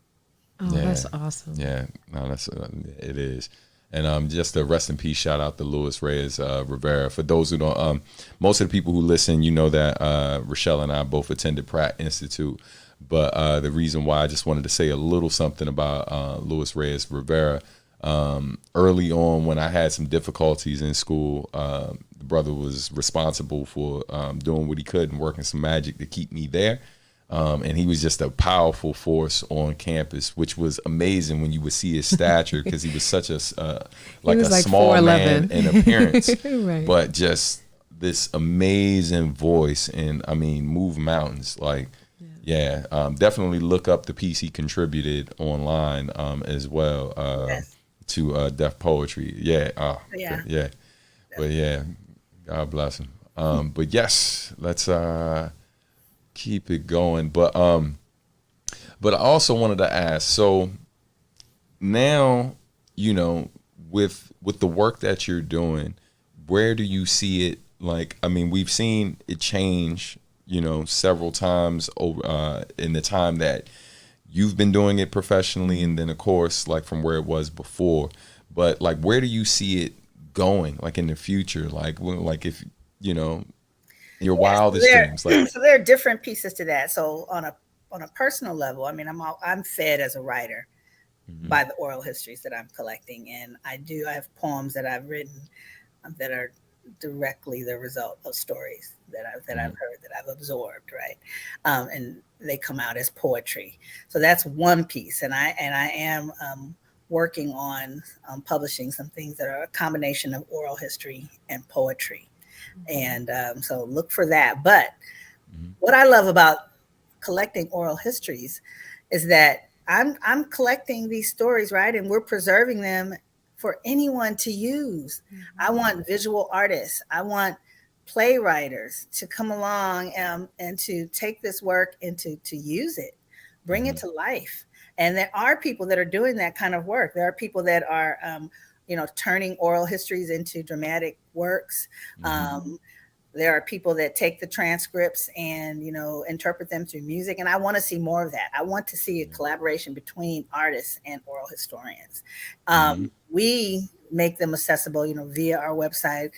Oh, that's awesome. Yeah, no, that's it is. And just a rest in peace shout out to Luis Reyes Rivera. For those who don't, most of the people who listen, you know that Rachelle and I both attended Pratt Institute. But the reason why I just wanted to say a little something about Luis Reyes Rivera. Early on, when I had some difficulties in school, the brother was responsible for doing what he could and working some magic to keep me there. And he was just a powerful force on campus, which was amazing when you would see his stature, because he was such a like small 4'11" man in appearance, right. but just this amazing voice, and I mean, move mountains. Like, definitely look up the piece he contributed online as well to Deaf Poetry. But God bless him. But yes, let's keep it going. But I also wanted to ask, so now, you know, with the work that you're doing, where do you see it? Like, I mean, we've seen it change, you know, several times over in the time that you've been doing it professionally, and then of course, like from where it was before. But like, where do you see it going, like in the future? Like if, you know, your wildest dreams. Like, so there are different pieces to that. So on a personal level, I mean, I'm fed as a writer by the oral histories that I'm collecting, and I have poems that I've written that are directly the result of stories that I've heard, that I've absorbed, right? And they come out as poetry. So that's one piece, and I am working on publishing some things that are a combination of oral history and poetry. And so look for that. But what I love about collecting oral histories is that I'm collecting these stories, right? And we're preserving them for anyone to use. I want visual artists. I want playwriters to come along and to take this work and to use it, bring it to life. And there are people that are doing that kind of work. There are people that are turning oral histories into dramatic works. There are people that take the transcripts and, interpret them through music. And I want to see more of that. I want to see a collaboration between artists and oral historians. We make them accessible, via our website.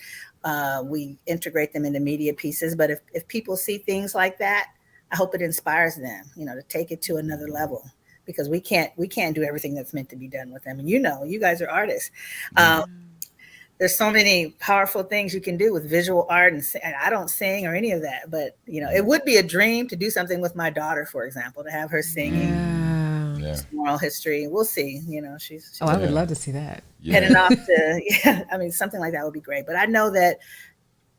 We integrate them into media pieces. But if people see things like that, I hope it inspires them, to take it to another level. Because we can't do everything that's meant to be done with them. And you guys are artists. There's so many powerful things you can do with visual art, and I don't sing or any of that, but it would be a dream to do something with my daughter, for example, to have her singing oral history. We'll see. She's I would love to see that. Heading off to something like that would be great. But I know that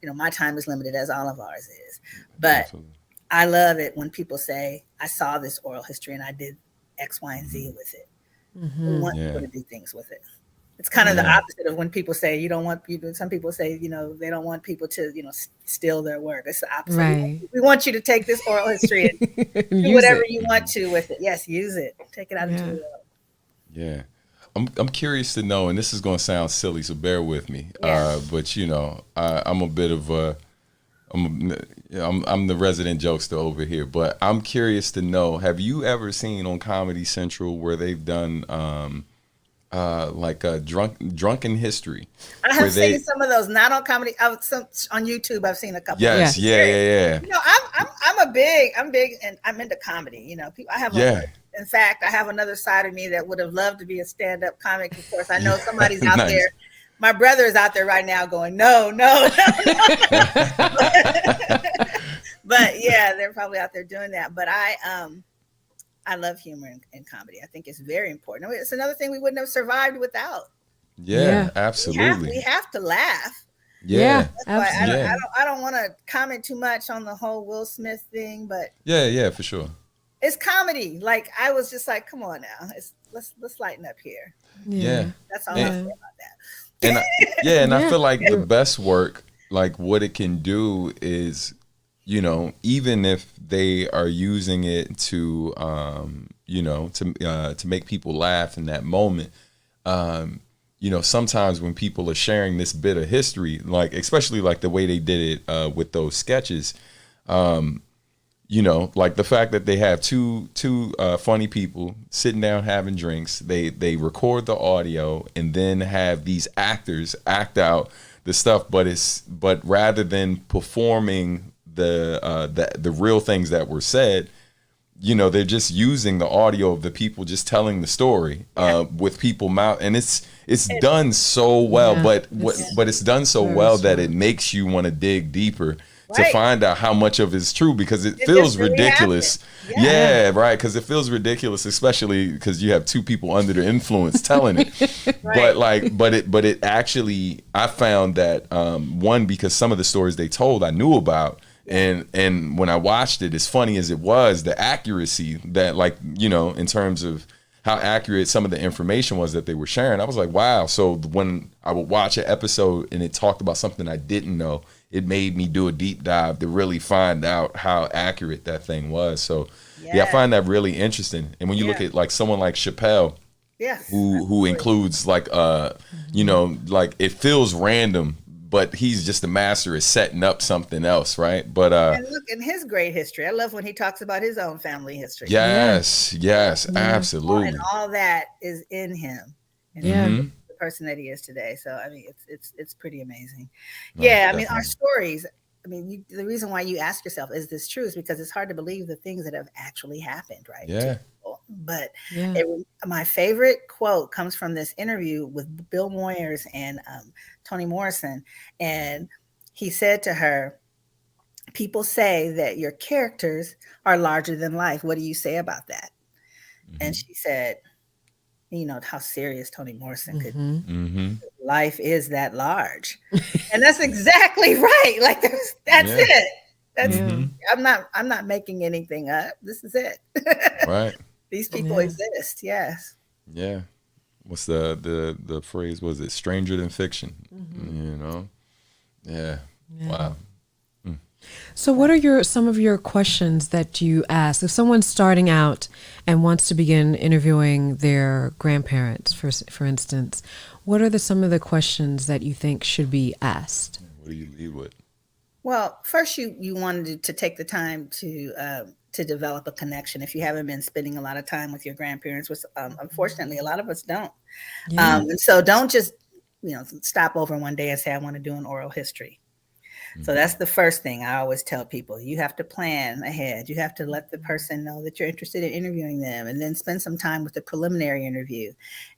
my time is limited, as all of ours is. But absolutely. I love it when people say, I saw this oral history and I did X, Y, and Z with it. We want people to do things with it. It's kind of the opposite of when people say you don't want people. Some people say they don't want people to steal their work. It's the opposite. Right. We want you to take this oral history and do whatever you want to with it. Yes, use it. Take it out into the world. Yeah, I'm curious to know, and this is going to sound silly, so bear with me. But I'm a bit of a I'm the resident jokester over here, but I'm curious to know, have you ever seen on Comedy Central where they've done like a drunken history? I have seen some of those, not on comedy. On YouTube, I've seen a couple. Yes, yeah. I'm big, and I'm into comedy. I have. In fact, I have another side of me that would have loved to be a stand-up comic. Of course, I know somebody's out there. My brother is out there right now going, no. But yeah, they're probably out there doing that. But I love humor and comedy. I think it's very important. It's another thing we wouldn't have survived without. Yeah. Absolutely. We have to laugh. Yeah. Absolutely. I don't want to comment too much on the whole Will Smith thing, but yeah, for sure. It's comedy. Like, I was just like, come on now. Let's lighten up here. Yeah. That's all I say about that. And I feel like the best work, like what it can do is, even if they are using it to, to make people laugh in that moment, sometimes when people are sharing this bit of history, like especially like the way they did it with those sketches, you know, like the fact that they have two funny people sitting down having drinks, they record the audio and then have these actors act out the stuff, but rather than performing the real things that were said, you know, they're just using the audio of the people just telling the story with people mouth, and it's done so well, but it's done so well that it makes you want to dig deeper to find out how much of it's true, because it feels really ridiculous. Yeah, right, because it feels ridiculous, especially because you have two people under the influence telling it. But it actually, I found that one, because some of the stories they told I knew about. And when I watched it, as funny as it was, the accuracy that, like, you know, in terms of how accurate some of the information was that they were sharing, I was like, wow. So when I would watch an episode and it talked about something I didn't know, it made me do a deep dive to really find out how accurate that thing was. So yeah, I find that really interesting. And when you look at like someone like Chappelle, who includes like you know, like it feels random, but he's just a master at setting up something else, right? But and look in his great history. I love when he talks about his own family history. Yes, absolutely. And all that is in him. And the person that he is today. So I mean, it's pretty amazing. No, yeah, definitely. I mean, our stories. I mean, the reason why you ask yourself, is this true? Is because it's hard to believe the things that have actually happened, right? Yeah. But my favorite quote comes from this interview with Bill Moyers and Toni Morrison. And he said to her, people say that your characters are larger than life. What do you say about that? And she said, you know, how serious Toni Morrison could be. Life is that large. And that's exactly right. Like that's it. That's I'm not making anything up. This is it. Right. These people exist. Yes. Yeah. What's the phrase? Was it stranger than fiction? You know? Yeah. Wow. So what are some of your questions that you ask? If someone's starting out and wants to begin interviewing their grandparents, for instance, what are some of the questions that you think should be asked? What do you lead with? Well, first you wanted to take the time to develop a connection. If you haven't been spending a lot of time with your grandparents, which unfortunately a lot of us don't. And so don't just, you know, stop over one day and say, I want to do an oral history. So that's the first thing I always tell people. You have to plan ahead. You have to let the person know that you're interested in interviewing them, and then spend some time with the preliminary interview.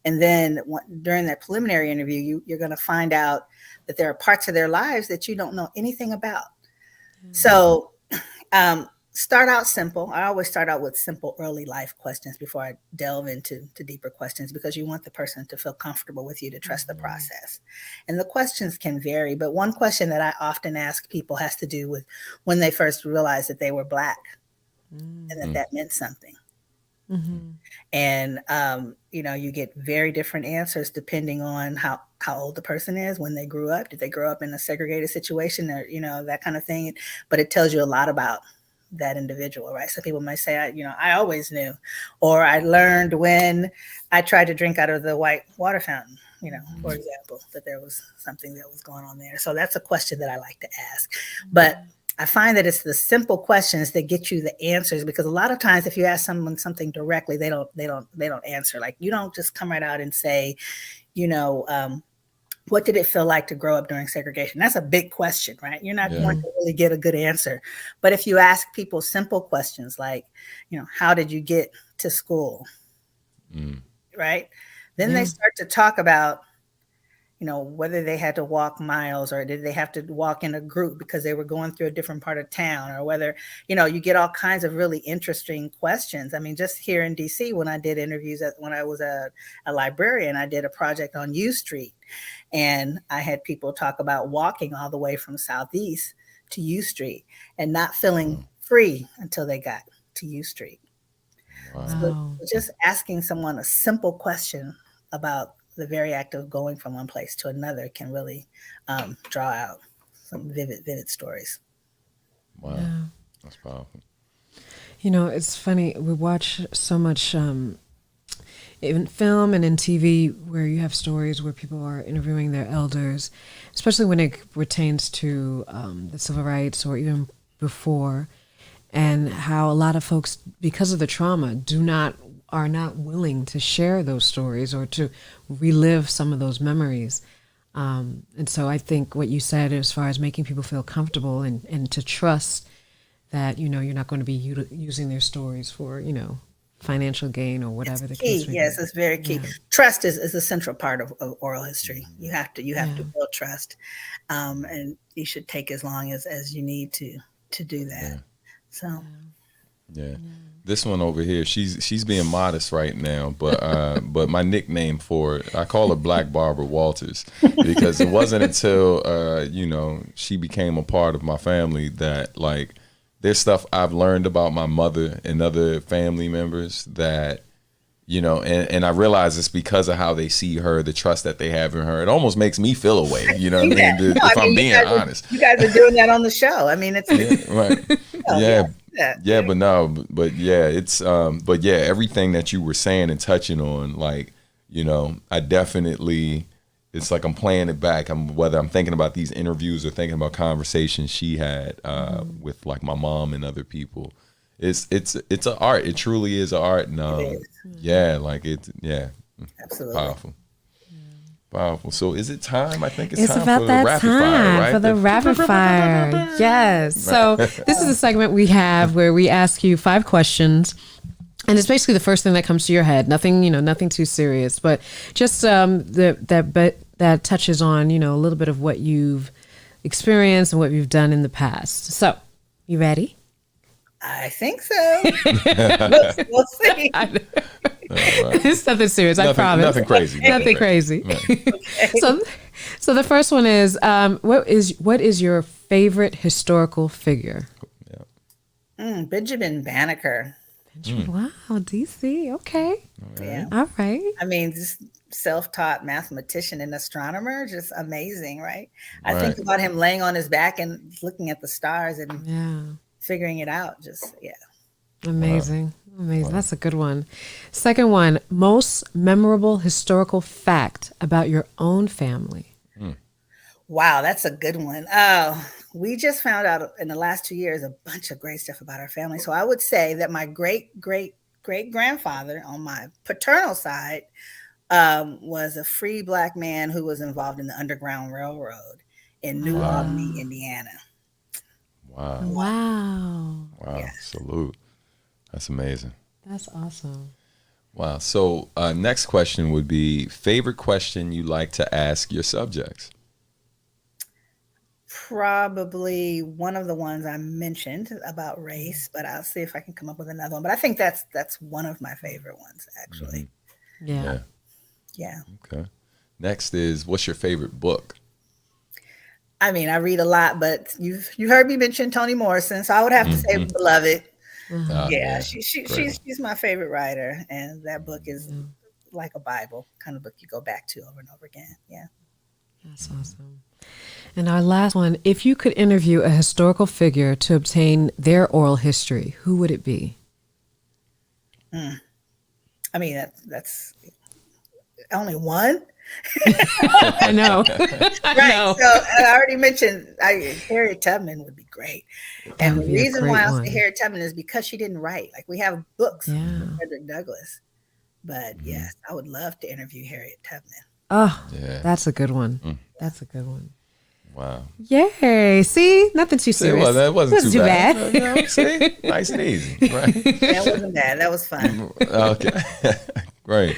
And then during that preliminary interview, you're going to find out that there are parts of their lives that you don't know anything about. So start out simple. I always start out with simple early life questions before I delve into deeper questions, because you want the person to feel comfortable with you, to trust the process. And the questions can vary, but one question that I often ask people has to do with when they first realized that they were Black and that meant something. And, you know, you get very different answers depending on how old the person is, when they grew up. Did they grow up in a segregated situation, or, you know, that kind of thing? But it tells you a lot about that individual, right? Some people might say, I always knew, or I learned when I tried to drink out of the white water fountain, you know, for example, that there was something that was going on there. So that's a question that I like to ask. But I find that it's the simple questions that get you the answers, because a lot of times if you ask someone something directly, they don't answer. Like, you don't just come right out and say, you know, what did it feel like to grow up during segregation? That's a big question, right? You're not going to really get a good answer. But if you ask people simple questions like, you know, how did you get to school? Right? Then they start to talk about, you know, whether they had to walk miles, or did they have to walk in a group because they were going through a different part of town, or whether, you know, you get all kinds of really interesting questions. I mean, just here in DC, when I did interviews when I was a librarian, I did a project on U Street, and I had people talk about walking all the way from Southeast to U Street and not feeling free until they got to U Street. Wow. So just asking someone a simple question about the very act of going from one place to another can really draw out some vivid stories. Wow. That's powerful. You know, it's funny. We watch so much in film and in TV where you have stories where people are interviewing their elders, especially when it pertains to the civil rights or even before. and how a lot of folks, because of the trauma, are not willing to share those stories or to relive some of those memories. And so I think what you said as far as making people feel comfortable and to trust that, you're not going to be using their stories for, financial gain or whatever the case may be. Yes, it's very key. Yeah. Trust is a central part of oral history. You have to build trust, and you should take as long as you need to do that. Yeah. So, yeah. This one over here, she's being modest right now, but my nickname for it, I call her Black Barbara Walters, because it wasn't until she became a part of my family that, like, there's stuff I've learned about my mother and other family members that, and I realize it's because of how they see her, the trust that they have in her. It almost makes me feel a way, you know what I mean? If I'm being honest. You guys are doing that on the show. I mean, it's right. But everything that you were saying and touching on, like, I definitely, it's like I'm playing it back. Whether I'm thinking about these interviews or thinking about conversations she had with, like, my mom and other people. It's an art. It truly is an art. And absolutely powerful. So is it time? I think it's time about for that the rapid time fire, right? For the rapid fire. Yes. So this is a segment we have where we ask you 5 questions. And it's basically the first thing that comes to your head. Nothing, nothing too serious, but just that touches on, a little bit of what you've experienced and what you've done in the past. So, you ready? I think so. We'll see. It's nothing serious, I promise. Nothing crazy. Nothing crazy. Okay. So the first one is, what is your favorite historical figure? Benjamin Banneker. Wow, DC. Okay. Yeah. All right. I mean, this self-taught mathematician and astronomer, just amazing, right? I think about him laying on his back and looking at the stars and figuring it out. Amazing. Wow. That's a good one. Second one, most memorable historical fact about your own family. Wow, that's a good one. We just found out in the last 2 years a bunch of great stuff about our family. So I would say that my great-great-great-grandfather on my paternal side was a free Black man who was involved in the Underground Railroad in New Albany, Indiana. Wow. Yeah. Salute. That's amazing. That's awesome. Wow. So next question would be, favorite question you like to ask your subjects? Probably one of the ones I mentioned about race, but I'll see if I can come up with another one. But I think that's one of my favorite ones, actually. Mm-hmm. Yeah. Okay. Next is, what's your favorite book? I mean, I read a lot, but you heard me mention Toni Morrison, so I would have to say Beloved. She's my favorite writer, and that book is like a Bible kind of book you go back to over and over again. Yeah. That's awesome. And our last one, if you could interview a historical figure to obtain their oral history, who would it be? I mean, that's only one. I know. I know. So I already mentioned Harriet Tubman would be great. And the reason why I say Harriet Tubman is because she didn't write. Like, we have books from Frederick Douglass. But yes, I would love to interview Harriet Tubman. Oh, that's a good one. That's a good one. Wow. Yay. See? Nothing too serious. That wasn't too bad. bad. See? Nice and easy. Right. That wasn't bad. That was fun. Okay. Right.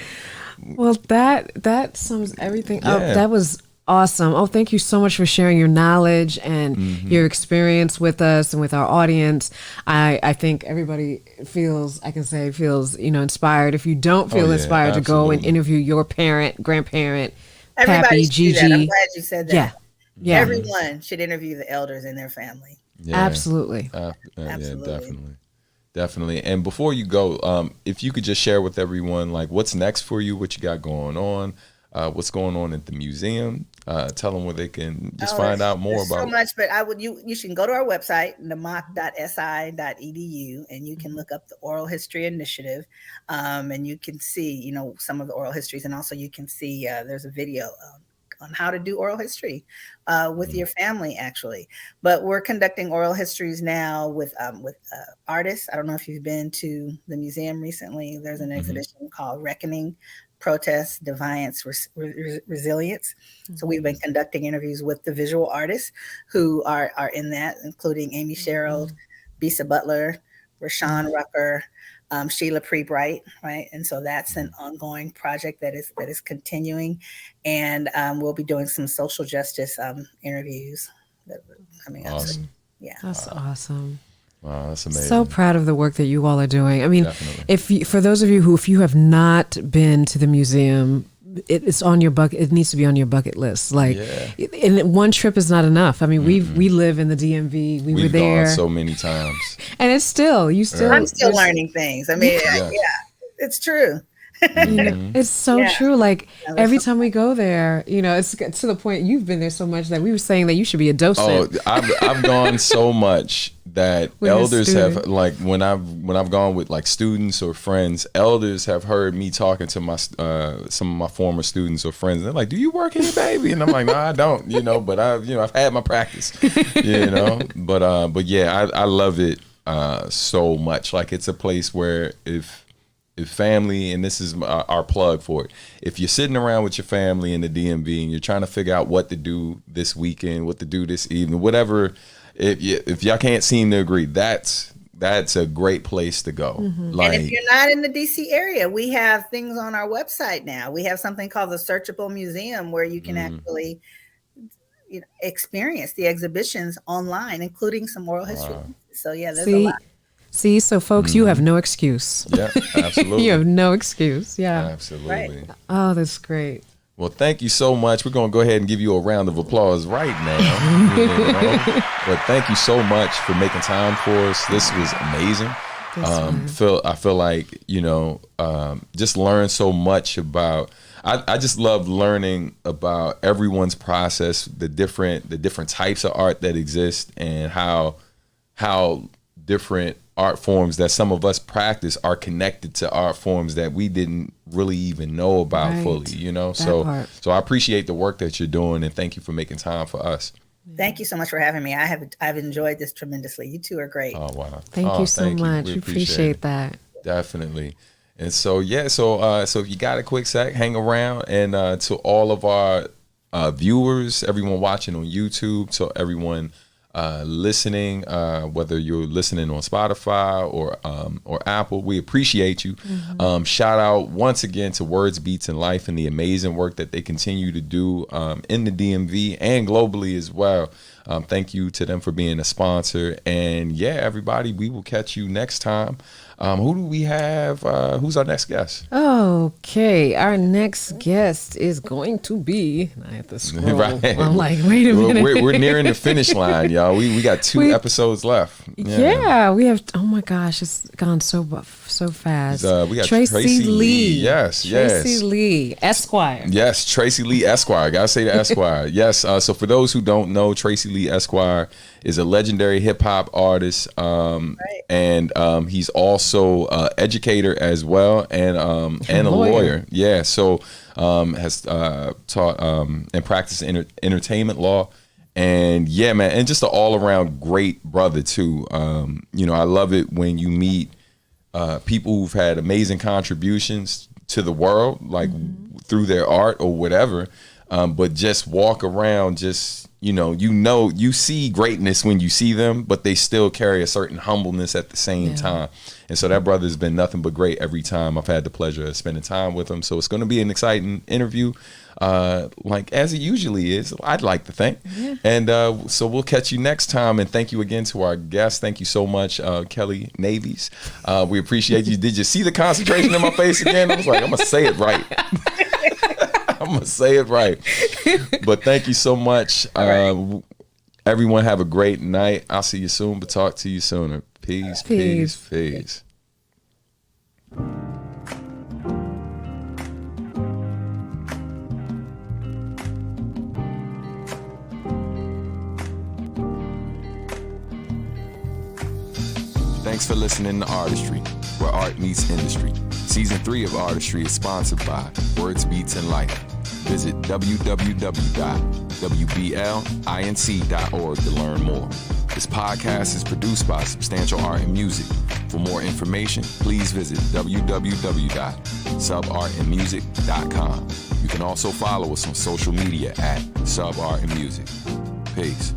Well, that sums everything up. That was awesome. Oh, thank you so much for sharing your knowledge and your experience with us and with our audience. I think everybody feels inspired. If you don't feel inspired to go and interview your parent, grandparent, Everybody Pappy, Gigi. I'm glad you said that. Yeah. Everyone should interview the elders in their family. Yeah. Absolutely. Absolutely. Yeah, definitely. And before you go, if you could just share with everyone, like, what's next for you, what you got going on, what's going on at the museum. Tell them where they can just find out more about. So much, but you should go to our website, nmaaahc.si.edu, and you can look up the Oral History Initiative, and you can see, some of the oral histories, and also you can see there's a video on how to do oral history with your family, actually. But we're conducting oral histories now with artists. I don't know if you've been to the museum recently. There's an exhibition called Reckoning, Protest, Defiance, Resilience. So we've been conducting interviews with the visual artists who are in that, including Amy Sherrill, Bisa Butler, Rashawn Rucker, Sheila Pre-Bright, right? And so that's an ongoing project that is continuing. And we'll be doing some social justice interviews that are coming up. So, yeah. That's awesome. Wow, that's amazing. So proud of the work that you all are doing. I mean, Definitely. for those of you if you have not been to the museum, it's on your bucket. It needs to be on your bucket list. Like, and one trip is not enough. I mean, we live in the DMV. We've were there gone so many times, and I'm still learning things. I mean, it's true. It's so true. Like every time we go there, it's to the point you've been there so much that we were saying that you should be a docent. Oh, I've gone so much that elders have, like, when I've gone with like students or friends, elders have heard me talking to my some of my former students or friends. They're like, "Do you work here, baby?" And I'm like, "No, I don't." But I've had my practice. But yeah, I love it so much. Like, it's a place where if family, and this is our plug for it, if you're sitting around with your family in the DMV and you're trying to figure out what to do this weekend, what to do this evening, whatever, if y'all can't seem to agree, that's a great place to go. Like, and if you're not in the DC area, we have things on our website now. We have something called the Searchable Museum where you can actually experience the exhibitions online, including some oral history. So yeah, there's a lot. See, so folks, you have no excuse. Yeah, absolutely. You have no excuse. Yeah. Absolutely. Right. Oh, that's great. Well, thank you so much. We're going to go ahead and give you a round of applause right now. But thank you so much for making time for us. This was amazing. I feel like, just learn so much about, I just love learning about everyone's process, the different types of art that exist, and how different art forms that some of us practice are connected to art forms that we didn't really even know about fully, So I appreciate the work that you're doing, and thank you for making time for us. Thank you so much for having me. I've enjoyed this tremendously. You two are great. Oh, wow. Thank you so much. We appreciate that. Definitely. And so, so if you got a quick sec, hang around. And to all of our viewers, everyone watching on YouTube, to everyone listening, whether you're listening on Spotify or Apple, we appreciate you. Shout out once again to Words, Beats, and Life and the amazing work that they continue to do in the DMV and globally as well. Thank you to them for being a sponsor. And everybody, we will catch you next time. Who do we have? Who's our next guest? Okay, our next guest is going to be. I have to scroll. Right. I'm like, wait a minute. We're nearing the finish line, y'all. We got two episodes left. Yeah, we have. Oh my gosh, it's gone so fast. We got Tracy Lee. Yes. Tracy Lee, Esquire. Yes, Tracy Lee Esquire. Gotta say the Esquire. Yes. So for those who don't know, Tracy Lee Esquire is a legendary hip hop artist, and he's also educator as well, and a lawyer. Yeah. So has taught and practiced entertainment law. And man, and just an all around great brother too. I love it when you meet people who've had amazing contributions to the world, like through their art or whatever, but just walk around, you see greatness when you see them, but they still carry a certain humbleness at the same time. And so that brother's been nothing but great every time I've had the pleasure of spending time with him. So it's going to be an exciting interview, like as it usually is, I'd like to think. And so we'll catch you next time. And thank you again to our guest. Thank you so much, Kelly Navies. We appreciate you. Did you see the concentration in my face again? I was like, I'm going to say it right. I'm going to say it right. But thank you so much. Everyone have a great night. I'll see you soon, but talk to you sooner. Peace. Thanks for listening to Artistry, where art meets industry. Season 3 of Artistry is sponsored by Words, Beats, and Life. Visit www.wblinc.org to learn more. This podcast is produced by Substantial Art and Music. For more information, please visit www.subartandmusic.com. You can also follow us on social media at Sub Art and Music. Peace.